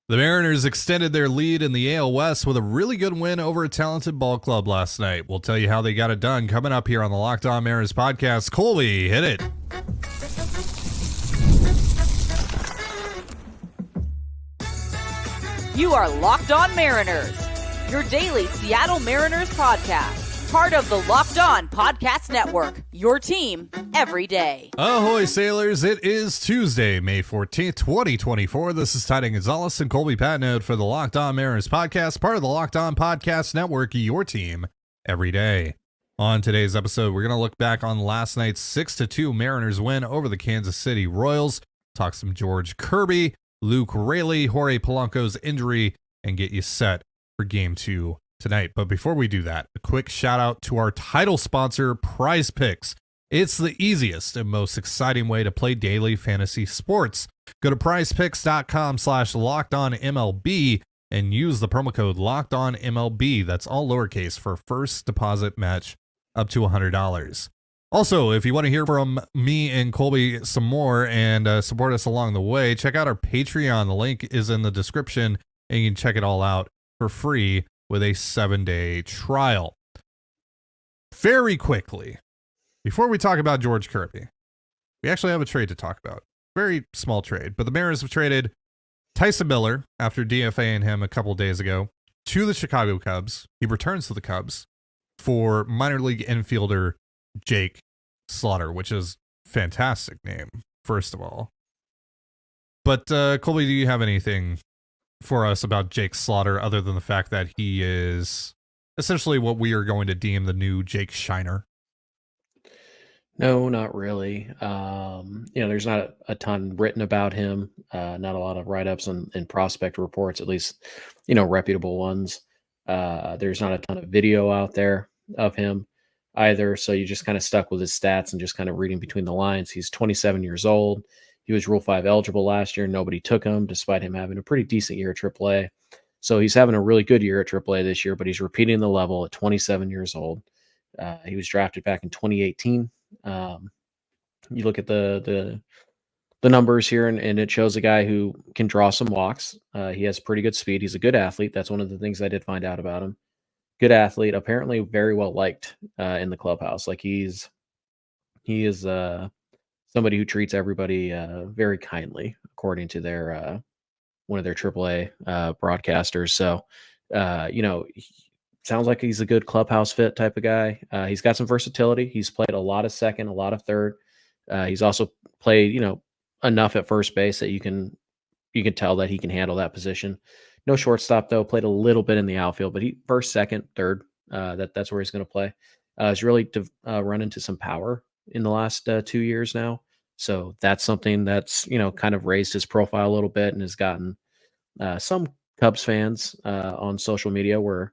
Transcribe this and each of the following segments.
The Mariners extended their lead in the AL West with a really good win over a talented ball club last night. We'll tell you how they got it done coming up here on the Locked On Mariners podcast. Colby, hit it. You are Locked On Mariners, your daily Seattle Mariners podcast. Part of the Locked On Podcast Network, your team every day. Ahoy, sailors. It is Tuesday, May 14th, 2024. This is Titan Gonzalez and Colby Patnode for the Locked On Mariners podcast, part of the Locked On Podcast Network, your team every day. On today's episode, we're going to look back on last night's 6-2 Mariners win over the Kansas City Royals, talk some George Kirby, Luke Raley, Jorge Polanco's injury, and get you set for Game 2 tonight. But before we do that, a quick shout out to our title sponsor, PrizePicks. It's the easiest and most exciting way to play daily fantasy sports. Go to prizepicks.com/lockedonmlb and use the promo code LockedOnMLB. That's all lowercase for first deposit match up to $100. Also, if you want to hear from me and Colby some more and support us along the way, check out our Patreon. The link is in the description, and you can check it all out for free with a 7-day trial. Very quickly, before we talk about George Kirby, we actually have a trade to talk about. Very small trade, but the Mariners have traded Tyson Miller after DFAing him a couple days ago to the Chicago Cubs. He returns to the Cubs for minor league infielder Jake Slaughter, which is a fantastic name, first of all. But Colby, do you have anything for us about Jake Slaughter other than the fact that he is essentially what we are going to deem the new Jake Shiner? No, not really. There's not a ton written about him. Not a lot of write-ups and prospect reports, at least, reputable ones. There's not a ton of video out there of him either. So you just kind of stuck with his stats and just kind of reading between the lines. He's 27 years old. He was Rule 5 eligible last year. Nobody took him, despite him having a pretty decent year at AAA. So he's having a really good year at AAA this year, but he's repeating the level at 27 years old. He was drafted back in 2018. You look at the numbers here, and it shows a guy who can draw some walks. He has pretty good speed. He's a good athlete. That's one of the things I did find out about him. Good athlete, apparently very well liked in the clubhouse. Like he is somebody who treats everybody very kindly, according to their one of their AAA broadcasters. So, sounds like he's a good clubhouse fit type of guy. He's got some versatility. He's played a lot of second, a lot of third. He's also played, enough at first base that you can tell that he can handle that position. No shortstop though. Played a little bit in the outfield, but he first, second, third. That's where he's going to play. He's really run into some power in the last 2 years now. So that's something that's, kind of raised his profile a little bit and has gotten some Cubs fans on social media were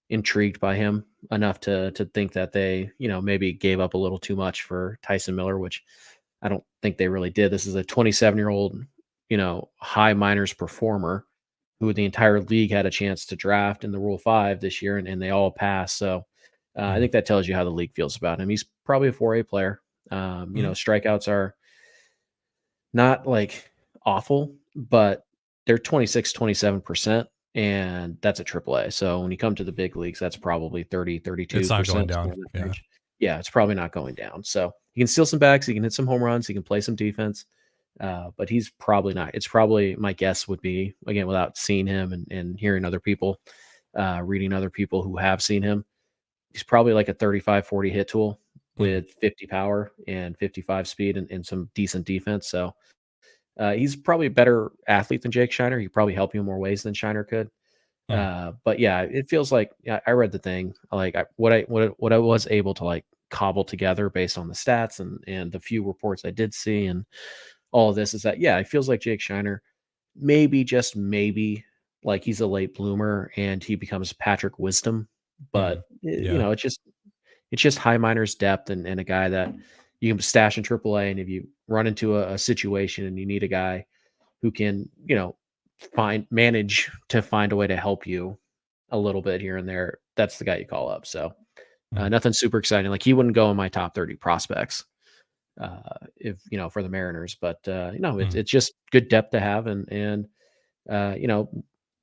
intrigued by him enough to think that they, maybe gave up a little too much for Tyson Miller, which I don't think they really did. This is a 27-year-old, high minors performer who the entire league had a chance to draft in the Rule 5 this year, and they all passed. So I think that tells you how the league feels about him. He's probably a 4A player. Strikeouts are not like awful, but they're 26-27%, and that's a AAA. So when you come to the big leagues, that's probably 30-32%. It's not going down. Yeah, it's probably not going down. So he can steal some bags, he can hit some home runs, he can play some defense, but he's probably not. It's probably, my guess would be, again, without seeing him and hearing other people, reading other people who have seen him, he's probably like a 35-40 hit tool with 50 power and 55 speed and some decent defense. So he's probably a better athlete than Jake Shiner. He could probably help you in more ways than Shiner could. But yeah, it feels like I read the thing. Like what I was able to like cobble together based on the stats and the few reports I did see and all of this is that, yeah, it feels like Jake Shiner maybe, just maybe, like he's a late bloomer and he becomes Patrick Wisdom. But it's just high minors depth and a guy that you can stash in AAA. And if you run into a situation and you need a guy who can, manage to find a way to help you a little bit here and there, that's the guy you call up. So nothing super exciting. Like he wouldn't go in my top 30 prospects if for the Mariners, but it's just good depth to have. And The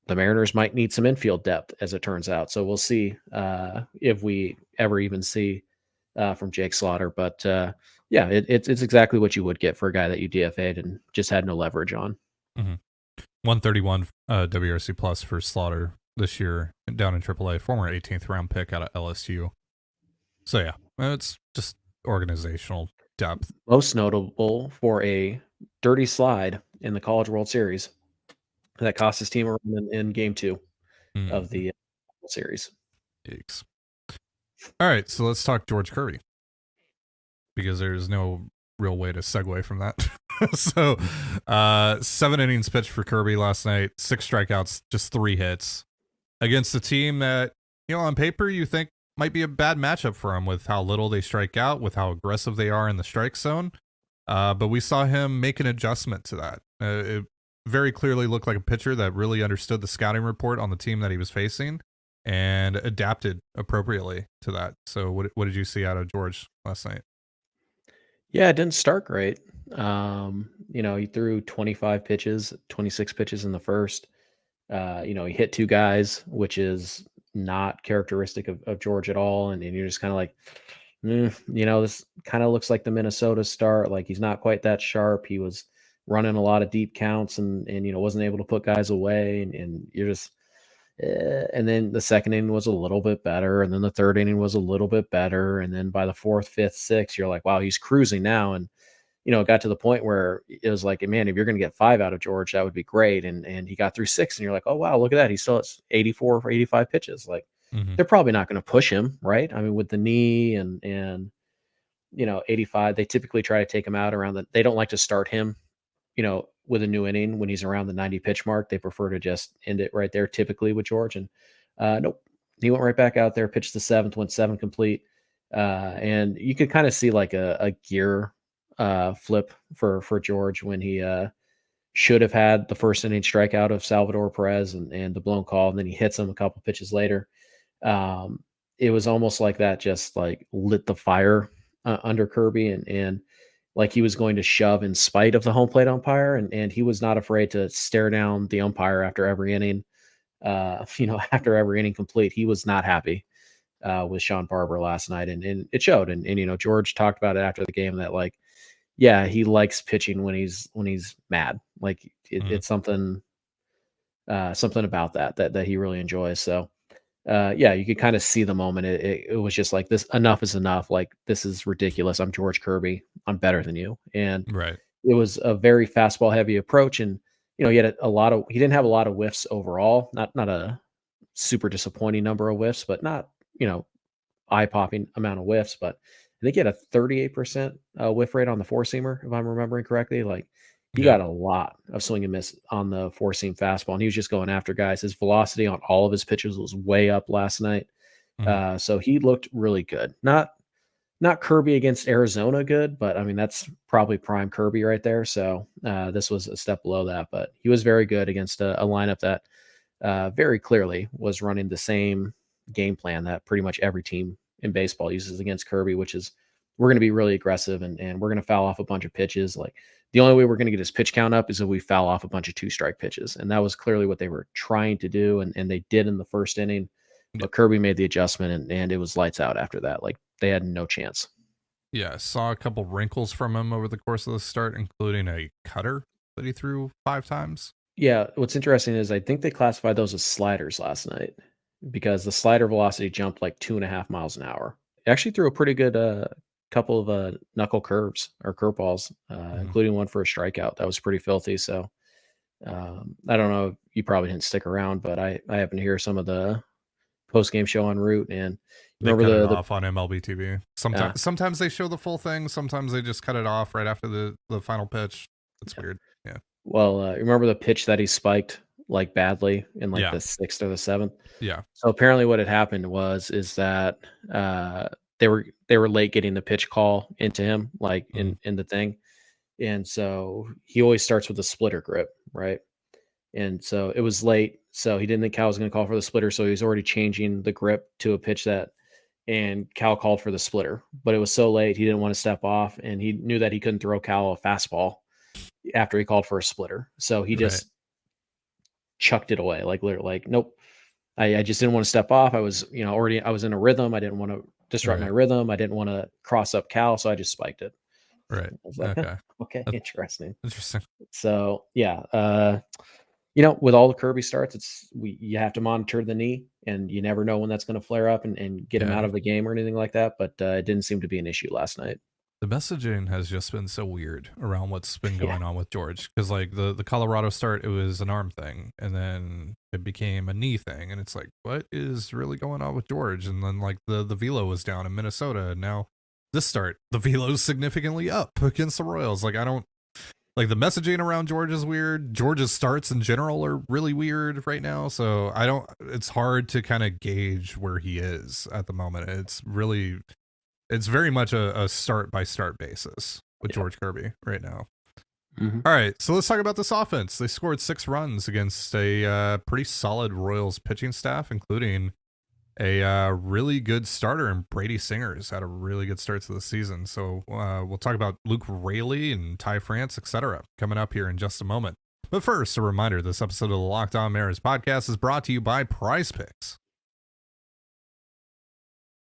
Mariners might need some infield depth, as it turns out. So we'll see if we ever even see from Jake Slaughter. But it's exactly what you would get for a guy that you DFA'd and just had no leverage on. 131 WRC plus for Slaughter this year down in AAA, former 18th round pick out of LSU. So yeah, it's just organizational depth. Most notable for a dirty slide in the College World Series that cost his team a run in Game 2 of the series. Yikes. All right, so let's talk George Kirby, because there's no real way to segue from that. So 7 innings pitched for Kirby last night, 6 strikeouts, just 3 hits against a team that, on paper you think might be a bad matchup for him with how little they strike out, with how aggressive they are in the strike zone. But we saw him make an adjustment to that. It very clearly looked like a pitcher that really understood the scouting report on the team that he was facing and adapted appropriately to that. So what did you see out of George last night? Yeah, it didn't start great. He threw 25 pitches, 26 pitches in the first. He hit 2 guys, which is not characteristic of George at all. And you're just kind of like, this kind of looks like the Minnesota start. Like, he's not quite that sharp. He was running a lot of deep counts and wasn't able to put guys away. And you're just, and then the second inning was a little bit better. And then the third inning was a little bit better. And then by the 4th, 5th, 6th, you're like, wow, he's cruising now. And, it got to the point where it was like, man, if you're going to get 5 out of George, that would be great. And he got through 6 and you're like, oh, wow, look at that. He's still at 84 or 85 pitches. Like, they're probably not going to push him, right? I mean, with the knee and 85, they typically try to take him out around they don't like to start him, with a new inning when he's around the 90 pitch mark. They prefer to just end it right there, typically with George. And nope, he went right back out there, pitched the 7th, went 7 complete. And you could kind of see like a gear flip for George when he should have had the first inning strikeout of Salvador Perez and the blown call, and then he hits him a couple pitches later. It was almost like that just like lit the fire under Kirby and like he was going to shove in spite of the home plate umpire, and he was not afraid to stare down the umpire after every inning. After every inning complete, he was not happy with Sean Barber last night, and it showed. And George talked about it after the game that, like, yeah, he likes pitching when he's mad. Like it's something about that he really enjoys. So you could kind of see the moment. It was just like, this, enough is enough. Like, this is ridiculous. I'm George Kirby. I'm better than you. And right. It was a very fastball heavy approach. And, he had he didn't have a lot of whiffs overall, not a super disappointing number of whiffs, but not, eye popping amount of whiffs. But I think he had a 38% whiff rate on the 4-seamer, if I'm remembering correctly. Like, he got a lot of swing and miss on the 4-seam fastball, and he was just going after guys. His velocity on all of his pitches was way up last night. So he looked really good. Not Kirby against Arizona good, but I mean, that's probably prime Kirby right there. So this was a step below that, but he was very good against a lineup that very clearly was running the same game plan that pretty much every team in baseball uses against Kirby, which is, we're going to be really aggressive and we're going to foul off a bunch of pitches. Like, the only way we're going to get his pitch count up is if we foul off a bunch of 2-strike pitches. And that was clearly what they were trying to do. And they did in the first inning, but Kirby made the adjustment and it was lights out after that. Like, they had no chance. Yeah. Saw a couple wrinkles from him over the course of the start, including a cutter that he threw 5 times. Yeah. What's interesting is I think they classified those as sliders last night because the slider velocity jumped like 2.5 miles an hour. It actually threw a pretty good couple of knuckle curves or curveballs, including one for a strikeout. That was pretty filthy. So I don't know. You probably didn't stick around, but I happened to hear some of the post-game show en route, and they cut it off on MLB TV. Sometimes they show the full thing. Sometimes they just cut it off right after the final pitch. It's weird. Yeah. Well, remember the pitch that he spiked like badly in like the 6th or the 7th? Yeah. So apparently what had happened is that they were late getting the pitch call into him, like in the thing. And so he always starts with a splitter grip, right? And so it was late. So he didn't think Cal was going to call for the splitter. So he was already changing the grip to a pitch and Cal called for the splitter, but it was so late. He didn't want to step off, and he knew that he couldn't throw Cal a fastball after he called for a splitter. So he just chucked it away. Like literally, like, nope. I just didn't want to step off. I was, I was in a rhythm. I didn't want to disrupt my rhythm. I didn't want to cross up Cal, so I just spiked it. Right. I was like, Okay. Okay, interesting. Interesting. So yeah, with all the Kirby starts, you have to monitor the knee, and you never know when that's going to flare up and get him out of the game or anything like that. But it didn't seem to be an issue last night. The messaging has just been so weird around what's been going on with George, because like the Colorado start, it was an arm thing, and then it became a knee thing, and it's like, what is really going on with George? And then like the velo was down in Minnesota, and now this start, the velo's significantly up against the Royals. Like, I don't like the messaging around George is weird. George's starts in general are really weird right now, so it's hard to kind of gauge where he is at the moment. It's very much a start by start basis with George Kirby right now. Mm-hmm. All right, so let's talk about this offense. They scored 6 runs against a pretty solid Royals pitching staff, including a really good starter, and Brady Singer's had a really good start to the season. So we'll talk about Luke Raley and Ty France, etc. coming up here in just a moment. But first, a reminder, this episode of the Locked On Mariners podcast is brought to you by PrizePicks.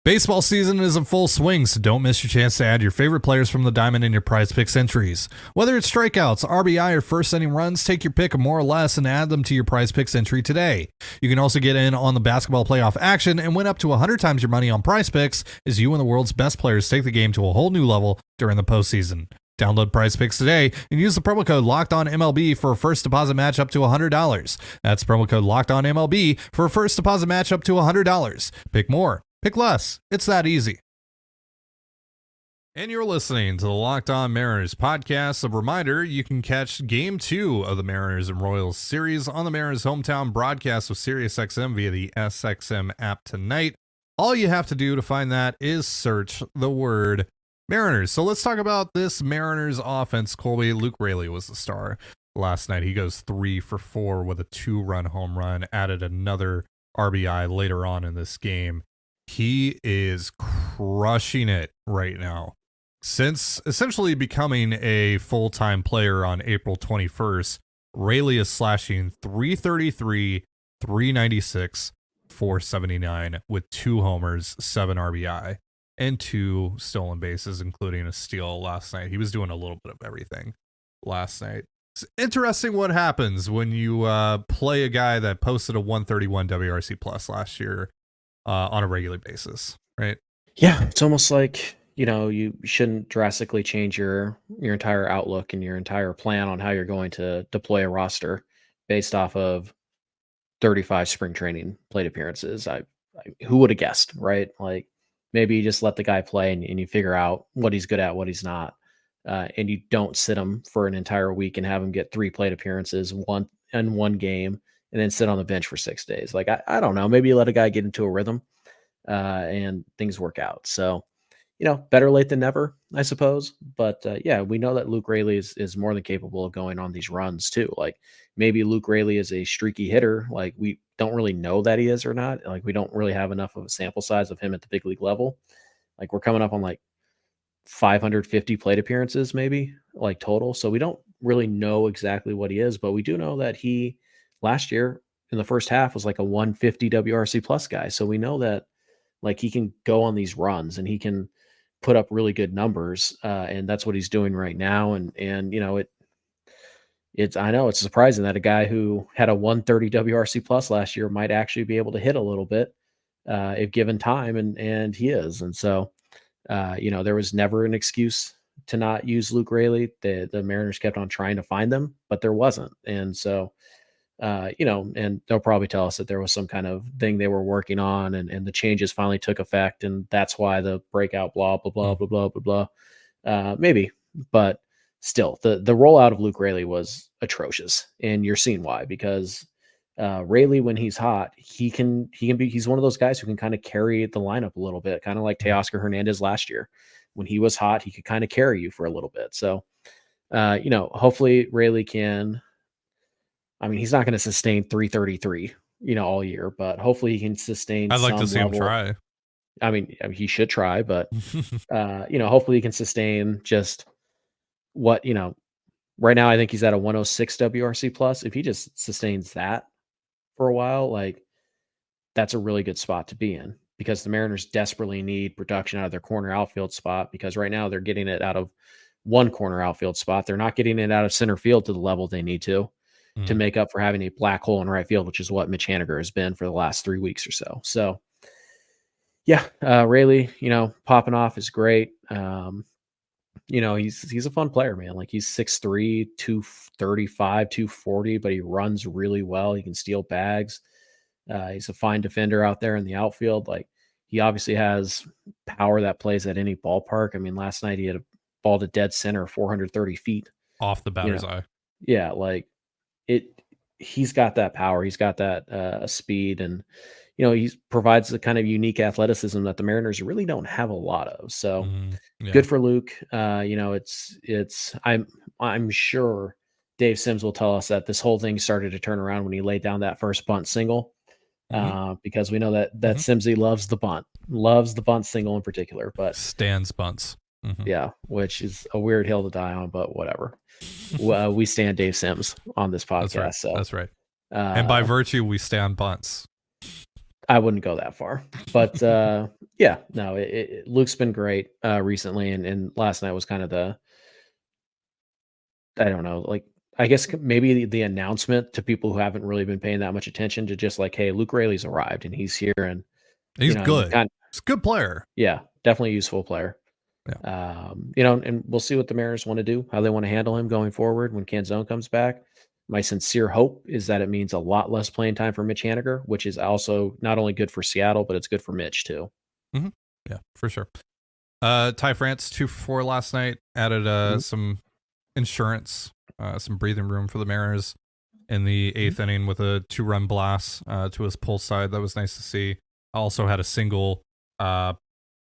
Baseball season is in full swing, so don't miss your chance to add your favorite players from the diamond in your PrizePicks entries. Whether it's strikeouts, RBI, or first inning runs, take your pick of more or less and add them to your PrizePicks entry today. You can also get in on the basketball playoff action and win up to 100 times your money on PrizePicks as you and the world's best players take the game to a whole new level during the postseason. Download PrizePicks today and use the promo code LOCKEDONMLB for a first deposit match up to $100. That's promo code LOCKEDONMLB for a first deposit match up to $100. Pick more. Pick less. It's that easy. And you're listening to the Locked On Mariners podcast. A reminder, you can catch Game 2 of the Mariners and Royals series on the Mariners hometown broadcast with SiriusXM via the SXM app tonight. All you have to do to find that is search the word Mariners. So let's talk about this Mariners offense. Colby, Luke Raley was the star last night. He goes 3 for 4 with a 2-run home run, added another RBI later on in this game. He is crushing it right now. Since essentially becoming a full-time player on April 21st, Raley is slashing .333, .396, .479 with 2 homers, 7 RBI, and 2 stolen bases, including a steal last night. He was doing a little bit of everything last night. It's interesting what happens when you play a guy that posted a 131 WRC plus last year on a regular basis, right? Yeah, it's almost like, you shouldn't drastically change your entire outlook and your entire plan on how you're going to deploy a roster based off of 35 spring training plate appearances. Who would have guessed, right? Like, maybe you just let the guy play and you figure out what he's good at, what he's not, and you don't sit him for an entire week and have him get 3 plate appearances, one game, and then sit on the bench for 6 days. Like, I don't know, maybe you let a guy get into a rhythm and things work out. So, better late than never, I suppose. But yeah, we know that Luke Raley is more than capable of going on these runs too. Like, maybe Luke Raley is a streaky hitter. Like, we don't really know that he is or not. Like, we don't really have enough of a sample size of him at the big league level. Like, we're coming up on like 550 plate appearances maybe, like, total. So we don't really know exactly what he is, but we do know that he last year in the first half was like a 150 WRC plus guy. So we know that, like, he can go on these runs and he can put up really good numbers. And that's what he's doing right now. And I know it's surprising that a guy who had a 130 WRC plus last year might actually be able to hit a little bit if given time. And he is. And so, there was never an excuse to not use Luke Raley. The Mariners kept on trying to find them, but there wasn't. And so, and they'll probably tell us that there was some kind of thing they were working on and the changes finally took effect. And that's why the breakout, blah, blah, blah, blah, blah, blah, blah. Maybe, but still the rollout of Luke Raley was atrocious. And you're seeing why, because Raley, when he's hot, he's one of those guys who can kind of carry the lineup a little bit, kind of like Teoscar Hernandez last year. When he was hot, he could kind of carry you for a little bit. So, hopefully Raley can. I mean, he's not going to sustain 333, all year, but hopefully he can sustain. I'd like to see him try. I mean, he should try, but hopefully he can sustain just what Right now, I think he's at a 106 WRC plus. If he just sustains that for a while, like that's a really good spot to be in because the Mariners desperately need production out of their corner outfield spot because right now they're getting it out of one corner outfield spot. They're not getting it out of center field to the level they need to make up for having a black hole in right field, which is what Mitch Haniger has been for the last 3 weeks or so. So, yeah, Raley, popping off is great. He's a fun player, man. Like he's 6'3", 235, 240, but he runs really well. He can steal bags. He's a fine defender out there in the outfield. Like he obviously has power that plays at any ballpark. I mean, last night he had a ball to dead center, 430 feet off the batter's eye. Yeah, like he's got that power. He's got that speed, and he provides the kind of unique athleticism that the Mariners really don't have a lot of. So good for Luke. I'm sure Dave Sims will tell us that this whole thing started to turn around when he laid down that first bunt single. Because we know that Simsy loves the bunt single in particular, but stands bunts. Yeah, which is a weird hill to die on, but whatever. We stand Dave Sims on this podcast. That's right. And by virtue, we stand bunts. I wouldn't go that far, but Luke's been great recently, and last night was kind of I don't know, like I guess maybe the announcement to people who haven't really been paying that much attention to just like, hey, Luke Raley's arrived and he's here and he's good. He's a good player. Yeah, definitely a useful player. Yeah. And we'll see what the Mariners want to do, how they want to handle him going forward when Canzone comes back. My sincere hope is that it means a lot less playing time for Mitch Haniger, which is also not only good for Seattle, but it's good for Mitch too. Yeah, for sure. Ty France 2-4 last night, added some insurance, some breathing room for the Mariners in the 8th inning with a 2-run blast to his pull side. That was nice to see. Also had a single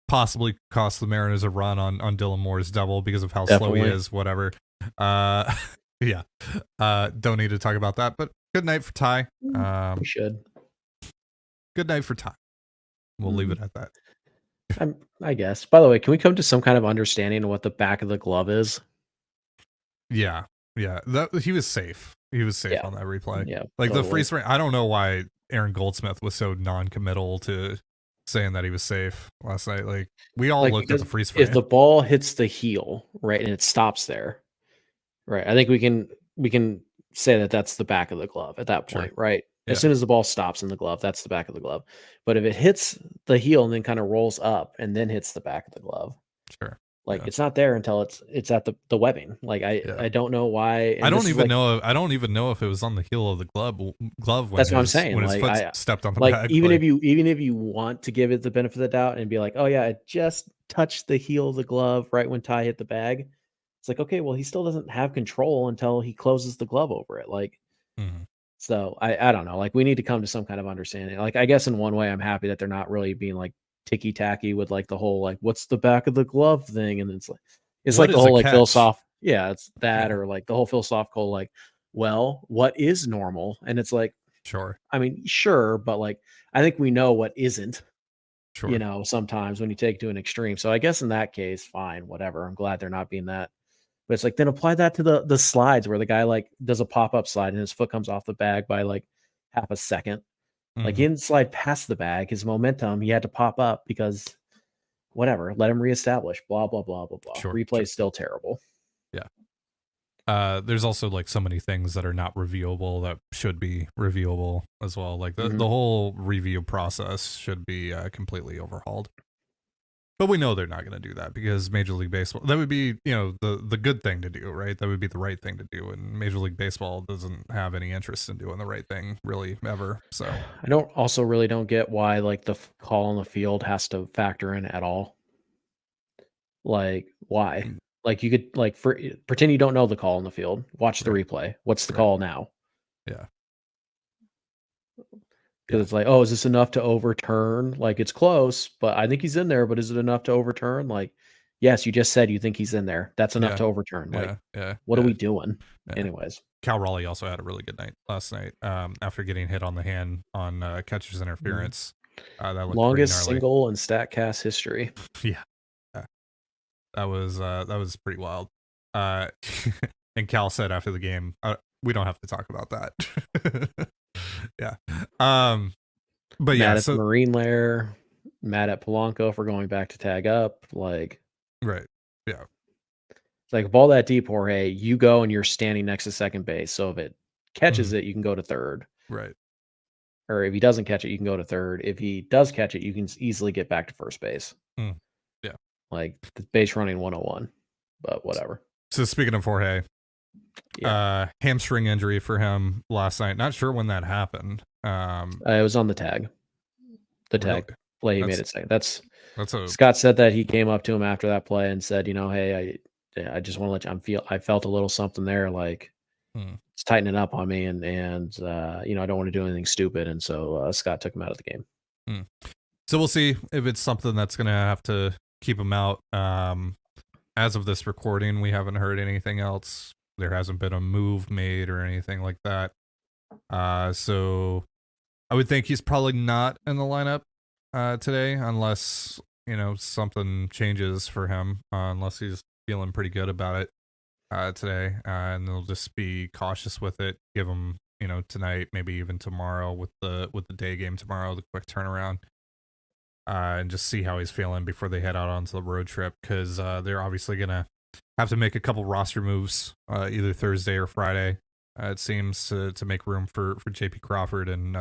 possibly cost the Mariners a run on Dylan Moore's double because of how slow he is, whatever. Yeah. Don't need to talk about that, but good night for Ty. We should. Good night for Ty. We'll leave it at that. I guess. By the way, can we come to some kind of understanding of what the back of the glove is? Yeah. He was safe. He was safe on that replay. Yeah, like totally. The freeze frame. I don't know why Aaron Goldsmith was so non-committal to saying that he was safe last night. Like we all looked at the freeze frame. If the ball hits the heel, right, and it stops there, right, I think we can say that that's the back of the glove at that point, right? Yeah. As soon as the ball stops in the glove, that's the back of the glove. But if it hits the heel and then kind of rolls up and then hits the back of the glove, sure. Like it's not there until it's at the webbing. Like I don't know why. I don't even know. I don't even know if it was on the heel of the glove. When that's what I'm saying. When like, his foot stepped on the bag. Even if you want to give it the benefit of the doubt and be like, oh yeah, it just touched the heel of the glove right when Ty hit the bag. It's like, okay, well he still doesn't have control until he closes the glove over it. Like, so I don't know. Like we need to come to some kind of understanding. Like I guess in one way I'm happy that they're not really being like ticky tacky with like the whole like what's the back of the glove thing, and it's like the whole like philosophical, it's that or like the whole philosophical like, well, what is normal? And it's like, sure, I mean, sure, but like I think we know what isn't. Sure. Sometimes when you take it to an extreme. So I guess in that case, fine, whatever. I'm glad they're not being that. But it's like then apply that to the slides where the guy like does a pop-up slide and his foot comes off the bag by like half a second. Like he didn't slide past the bag, his momentum, he had to pop up because whatever, let him reestablish, blah, blah, blah, blah, blah. Sure, Replay is still terrible. Yeah. There's also like so many things that are not reviewable that should be reviewable as well. Like the whole review process should be completely overhauled. But we know they're not going to do that because Major League Baseball, that would be, the good thing to do, right? That would be the right thing to do. And Major League Baseball doesn't have any interest in doing the right thing really ever. So I don't get why like the call on the field has to factor in at all. Like why? Like you could like pretend you don't know the call on the field. Watch the replay. What's the call now? Yeah. Because it's like, oh, is this enough to overturn? Like it's close, but I think he's in there. But is it enough to overturn? Like, yes, you just said you think he's in there. That's enough to overturn. Like, what are we doing? Yeah. Anyways, Cal Raleigh also had a really good night last night. After getting hit on the hand on catcher's interference, that looked longest single in StatCast history. Yeah, that was pretty wild. And Cal said after the game, we don't have to talk about that. Yeah. But Mad yeah, at the Marine Lair, mad at Polanco for going back to tag up. Like, right. Yeah. it's like ball that deep, Jorge, you go and you're standing next to second base. So if it catches it, you can go to third. Right. Or if he doesn't catch it, you can go to third. If he does catch it, you can easily get back to first base. Yeah. Like the base running 101, but whatever. So speaking of Jorge, hamstring injury for him last night. Not sure when that happened. It was on the tag. The tag play he made it say. Scott said that he came up to him after that play and said, hey, I just want to let you. I felt a little something there, like it's tightening up on me, and I don't want to do anything stupid, and so Scott took him out of the game. So we'll see if it's something that's gonna have to keep him out. As of this recording, we haven't heard anything else. There hasn't been a move made or anything like that. So I would think he's probably not in the lineup today, unless something changes for him. Unless he's feeling pretty good about it today, and they'll just be cautious with it. Give him tonight, maybe even tomorrow with the day game tomorrow, the quick turnaround. And just see how he's feeling before they head out onto the road trip, because they're obviously gonna have to make a couple roster moves either Thursday or Friday. It seems to make room for JP Crawford and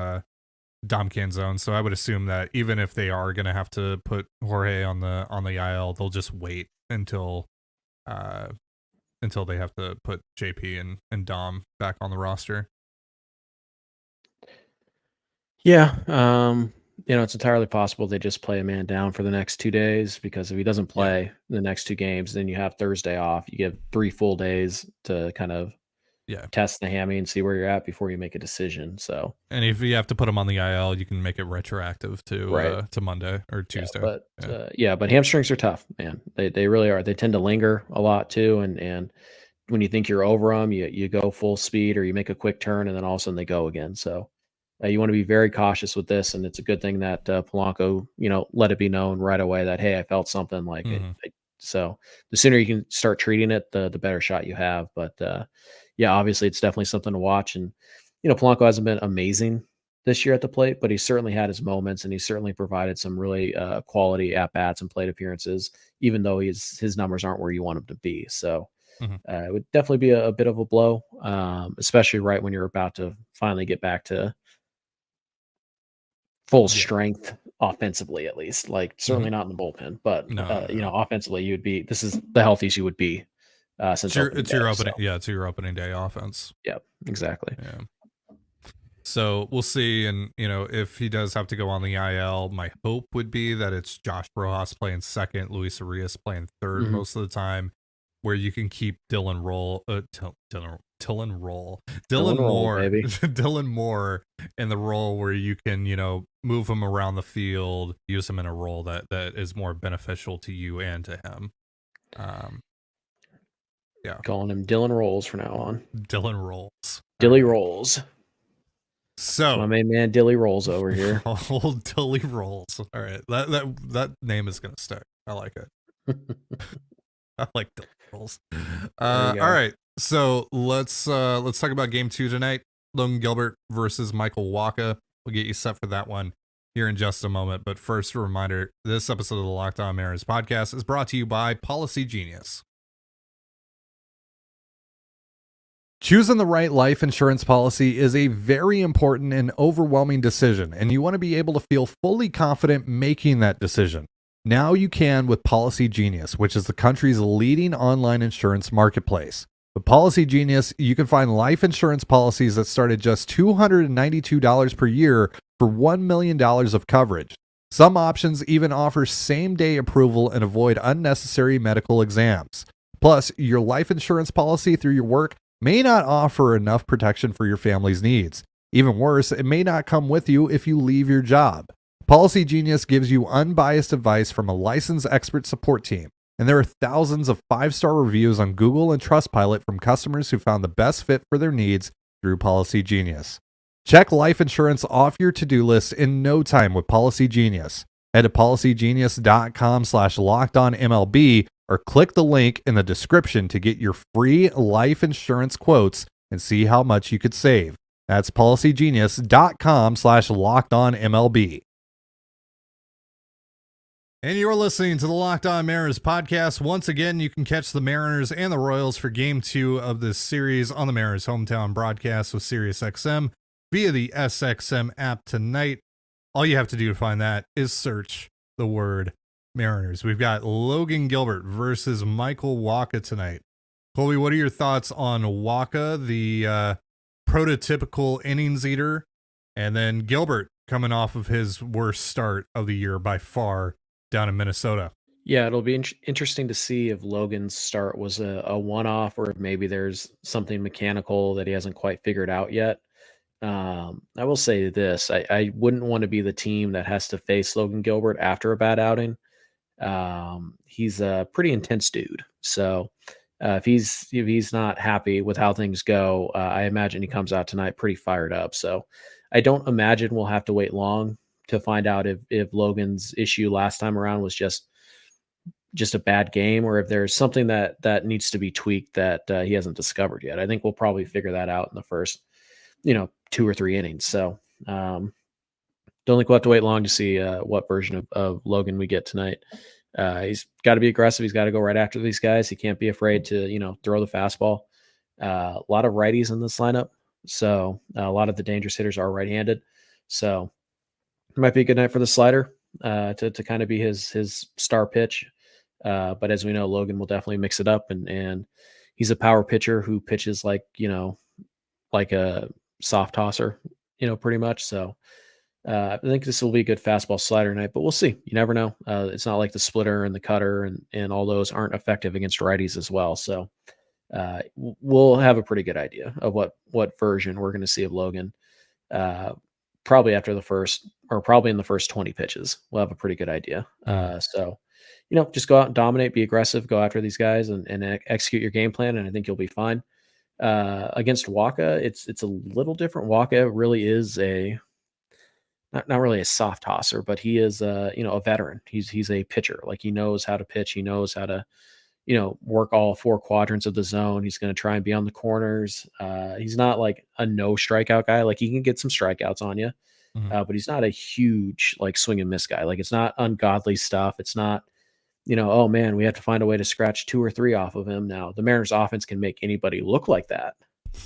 Dom Canzone. So I would assume that even if they are gonna have to put Jorge on the IL, they'll just wait until they have to put JP and Dom back on the roster. Yeah. It's entirely possible they just play a man down for the next 2 days, because if he doesn't play the next 2 games, then you have Thursday off. You get 3 full days to kind of test the hammy and see where you're at before you make a decision. So, and if you have to put him on the IL, you can make it retroactive to Monday or Tuesday. But hamstrings are tough, man. They really are. They tend to linger a lot too, and when you think you're over them, you go full speed or you make a quick turn, and then all of a sudden they go again. So. You want to be very cautious with this, and it's a good thing that Polanco, let it be known right away that, hey, I felt something like it. So the sooner you can start treating it, the better shot you have. But obviously it's definitely something to watch. And Polanco hasn't been amazing this year at the plate, but he certainly had his moments, and he certainly provided some really quality at bats and plate appearances, even though his numbers aren't where you want him to be. So. It would definitely be a bit of a blow, especially right when you're about to finally get back to full strength offensively, at least. Like certainly not in the bullpen, but offensively this is the healthiest you would be since it's your opening day offense. Yep, exactly. Yeah. So we'll see, and if he does have to go on the IL, my hope would be that it's Josh Rojas playing second, Luis Arias playing third most of the time, where you can keep Dylan Moore in the role where you can, move him around the field, use him in a role that is more beneficial to you and to him. Calling him Dylan Rolls from now on. Dylan Rolls. Dilly Rolls. So my main man Dilly Rolls over here. Old Dilly Rolls. All right. That name is gonna stick. I like it. I like Dilly Rolls. All right. So let's talk about game 2 tonight. Logan Gilbert versus Michael Wacha. We'll get you set for that one here in just a moment. But first, a reminder, this episode of the Locked On Mariners podcast is brought to you by Policy Genius. Choosing the right life insurance policy is a very important and overwhelming decision, and you want to be able to feel fully confident making that decision. Now you can with Policy Genius, which is the country's leading online insurance marketplace. With Policy Genius, you can find life insurance policies that start at just $292 per year for $1 million of coverage. Some options even offer same-day approval and avoid unnecessary medical exams. Plus, your life insurance policy through your work may not offer enough protection for your family's needs. Even worse, it may not come with you if you leave your job. Policy Genius gives you unbiased advice from a licensed expert support team, and there are thousands of 5-star reviews on Google and Trustpilot from customers who found the best fit for their needs through Policy Genius. Check life insurance off your to-do list in no time with Policy Genius. Head to policygenius.com/lockedonmlb or click the link in the description to get your free life insurance quotes and see how much you could save. That's policygenius.com/lockedonmlb. And you're listening to the Locked On Mariners podcast. Once again, you can catch the Mariners and the Royals for Game 2 of this series on the Mariners hometown broadcast with SiriusXM via the SXM app tonight. All you have to do to find that is search the word Mariners. We've got Logan Gilbert versus Michael Wacha tonight. Colby, what are your thoughts on Wacha, the prototypical innings eater, and then Gilbert coming off of his worst start of the year by far down in Minnesota? Yeah, it'll be interesting to see if Logan's start was a one-off or if maybe there's something mechanical that he hasn't quite figured out yet. I will say this, I wouldn't want to be the team that has to face Logan Gilbert after a bad outing. He's a pretty intense dude. So if he's not happy with how things go, I imagine he comes out tonight pretty fired up. So I don't imagine we'll have to wait long to find out if Logan's issue last time around was just a bad game or if there's something that needs to be tweaked that he hasn't discovered yet. I think we'll probably figure that out in the first, 2 or 3 innings. So don't think we'll have to wait long to see what version of Logan we get tonight. He's got to be aggressive. He's got to go right after these guys. He can't be afraid to, throw the fastball. A lot of righties in this lineup. So a lot of the dangerous hitters are right-handed. So it might be a good night for the slider to kind of be his star pitch. But as we know, Logan will definitely mix it up and he's a power pitcher who pitches like a soft tosser, pretty much. So I think this will be a good fastball slider night, but we'll see. You never know. It's not like the splitter and the cutter and all those aren't effective against righties as well. So we'll have a pretty good idea of what version we're going to see of Logan. Probably after the first, or probably in the first 20 pitches, we'll have a pretty good idea. So, just go out and dominate, be aggressive, go after these guys and execute your game plan. And I think you'll be fine. Against Wacha, it's a little different. Wacha really is not really a soft tosser, but he is a veteran. He's a pitcher. Like he knows how to pitch. He knows how to, work all 4 quadrants of the zone. He's going to try and be on the corners. He's not like a no strikeout guy. Like he can get some strikeouts on you, but he's not a huge like swing and miss guy. Like it's not ungodly stuff. It's not, oh man, we have to find a way to scratch 2 or 3 off of him. Now the Mariners offense can make anybody look like that.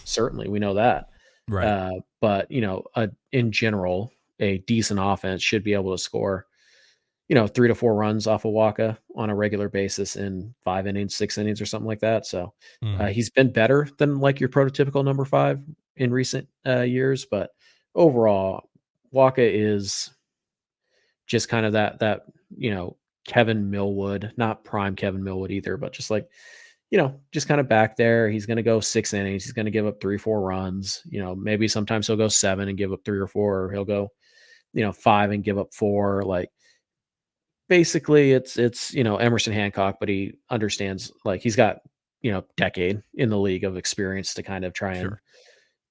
Certainly. We know that. Right. But in general, a decent offense should be able to score, 3 to 4 runs off of Wacha on a regular basis in 5 innings, 6 innings or something like that. So he's been better than like your prototypical number 5 in recent years. But overall, Wacha is just kind of that, Kevin Millwood, not prime Kevin Millwood either, but just like, just kind of back there. He's going to go 6 innings. He's going to give up 3, 4 runs. Maybe sometimes he'll go 7 and give up 3 or 4, or he'll go, 5 and give up 4. Like basically it's Emerson Hancock, but he understands, like he's got, decade in the league of experience to kind of try and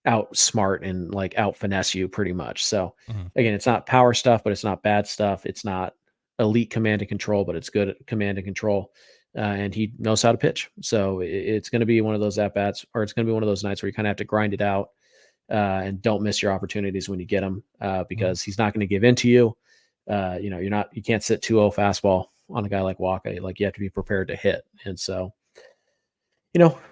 outsmart and like out finesse you pretty much. So again, it's not power stuff, but it's not bad stuff. It's not elite command and control, but it's good at command and control. And he knows how to pitch. So it's going to be one of those at-bats, or it's going to be one of those nights where you kind of have to grind it out and don't miss your opportunities when you get them because he's not going to give in to you. You can't sit 2-0 fastball on a guy like Wacha. Like you have to be prepared to hit. And so,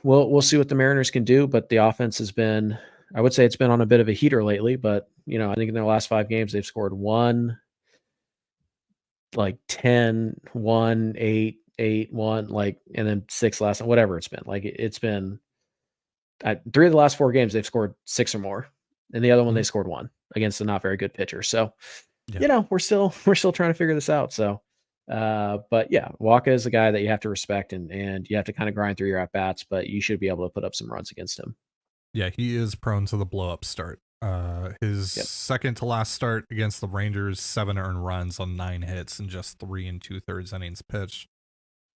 we'll see what the Mariners can do, but the offense has been, I would say it's been on a bit of a heater lately, but I think in their last 5 games, they've scored 1, like 10, 1, 8, 1, like, and then 6 last, whatever it's been. Like it's been 3 of the last 4 games, they've scored 6 or more. And the other one, they scored 1 against a not very good pitcher. So, we're still trying to figure this out. So, but yeah, Wacha is a guy that you have to respect and you have to kind of grind through your at bats, but you should be able to put up some runs against him. Yeah, he is prone to the blow up start. His second to last start against the Rangers, 7 earned runs on 9 hits and just 3 2/3 innings pitched.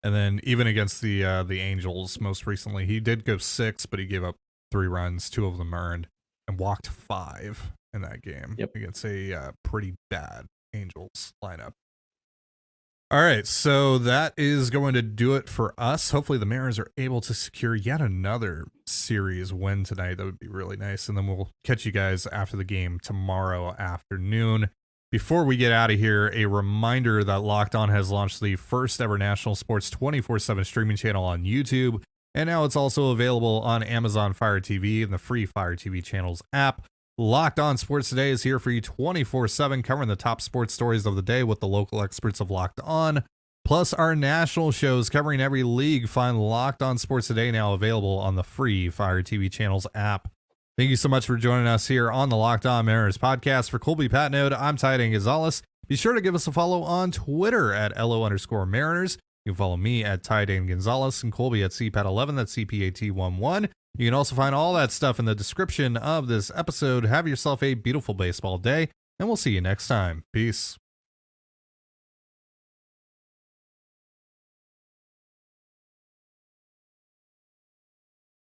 And then even against the Angels most recently, he did go 6, but he gave up 3 runs, 2 of them earned, and walked 5 in that game against a pretty bad Angels lineup. All right, so that is going to do it for us. Hopefully the Mariners are able to secure yet another series win tonight. That would be really nice. And then we'll catch you guys after the game tomorrow afternoon. Before we get out of here, a reminder that Locked On has launched the first ever national sports 24/7 streaming channel on YouTube. And now it's also available on Amazon Fire TV and the free Fire TV channels app. Locked On Sports Today is here for you 24/7, covering the top sports stories of the day with the local experts of Locked On. Plus our national shows covering every league. Find Locked On Sports Today now available on the free Fire TV channels app. Thank you so much for joining us here on the Locked On Mariners podcast. For Colby Patnode, I'm Titan Gonzalez. Be sure to give us a follow on Twitter at LO_Mariners. You can follow me at Titan Gonzalez and Colby at CPAT11. That's CPAT11. You can also find all that stuff in the description of this episode. Have yourself a beautiful baseball day, and we'll see you next time. Peace.